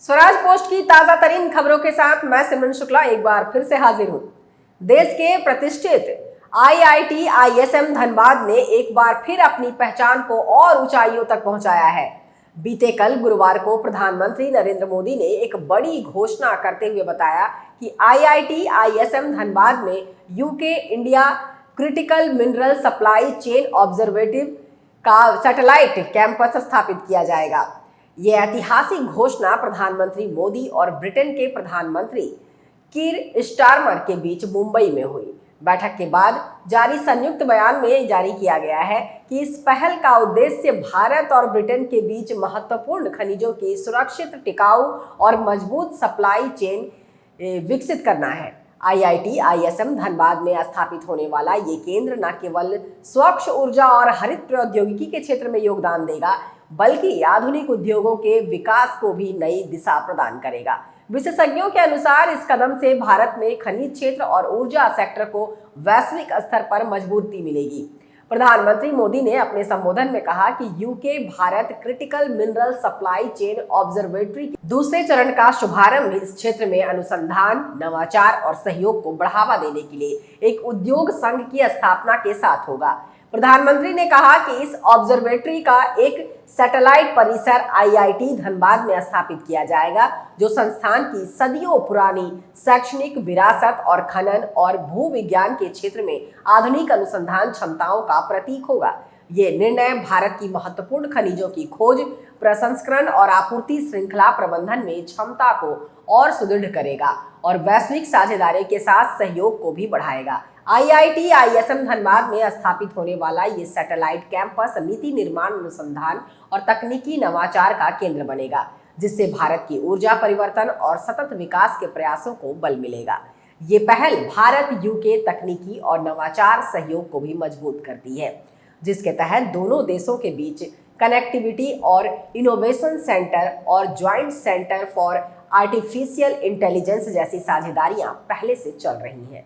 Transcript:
Swaraj post की ताजा तरीन खबरों के साथ मैं सिमरन शुक्ला एक बार फिर से हाजिर हूं। देश के प्रतिष्ठित IIT ISM धनबाद ने एक बार फिर अपनी पहचान को और ऊंचाइयों तक पहुंचाया है। बीते कल गुरुवार को प्रधानमंत्री नरेंद्र मोदी ने एक बड़ी घोषणा करते हुए बताया कि IIT ISM धनबाद में UK India critical mineral supply chain observatory का सैटेलाइट कैंपस स्थापित किया जाएगा। ये ऐतिहासिक घोषणा प्रधानमंत्री मोदी और ब्रिटेन के प्रधानमंत्री कीर स्टारमर के बीच मुंबई में हुई। बैठक के बाद जारी संयुक्त बयान में जारी किया गया है कि इस पहल का उद्देश्य भारत और ब्रिटेन के बीच महत्वपूर्ण खनिजों की सुरक्षित, टिकाऊ और मजबूत सप्लाई चेन विकसित करना है। IIT ISM धनबाद में स्थापित होने वाला ये केंद्र न केवल स्वच्छ ऊर्जा और हरित प्रौद्योगिकी के क्षेत्र में योगदान देगा, बल्कि आधुनिक उद्योगों के विकास को भी नई दिशा प्रदान करेगा। विशेषज्ञों के अनुसार इस कदम से भारत में खनिज क्षेत्र और ऊर्जा सेक्टर को वैश्विक स्तर पर मजबूती मिलेगी। प्रधानमंत्री मोदी ने अपने संबोधन में कहा कि UK Bharat critical mineral supply chain observatory के दूसरे चरण का शुभारंभ इस क्षेत्र में अनुसंधान, नवाचार और सहयोग को बढ़ावा देने के लिए एक उद्योग संघ की स्थापना के साथ होगा। प्रधानमंत्री ने कहा कि इस ऑब्जर्वेटरी का एक सैटेलाइट परिसर IIT धनबाद में स्थापित किया जाएगा, जो संस्थान की सदियों पुरानी शैक्षणिक विरासत और खनन और भूविज्ञान के क्षेत्र में आधुनिक अनुसंधान क्षमताओं का प्रतीक होगा। ये निर्णय भारत की महत्वपूर्ण खनिजों की खोज, प्रसंस्करण और आपूर्ति श्रृंखला प्रबंधन में क्षमता को और सुदृढ़ करेगा और वैश्विक साझेदारी के साथ सहयोग को भी बढ़ाएगा। IIT ISM धनबाद में स्थापित होने वाला ये सैटेलाइट कैंपस नीति निर्माण, अनुसंधान और तकनीकी नवाचार का केंद्र बनेगा, जिससे भारत की ऊर्जा परिवर्तन और सतत विकास के प्रयासों को बल मिलेगा। ये पहल भारत यूके तकनीकी और नवाचार सहयोग को भी मजबूत करती है, जिसके तहत दोनों देशों के बीच कनेक्टिविटी और इनोवेशन सेंटर और joint centre for artificial intelligence जैसी साझेदारियां पहले से चल रही हैं।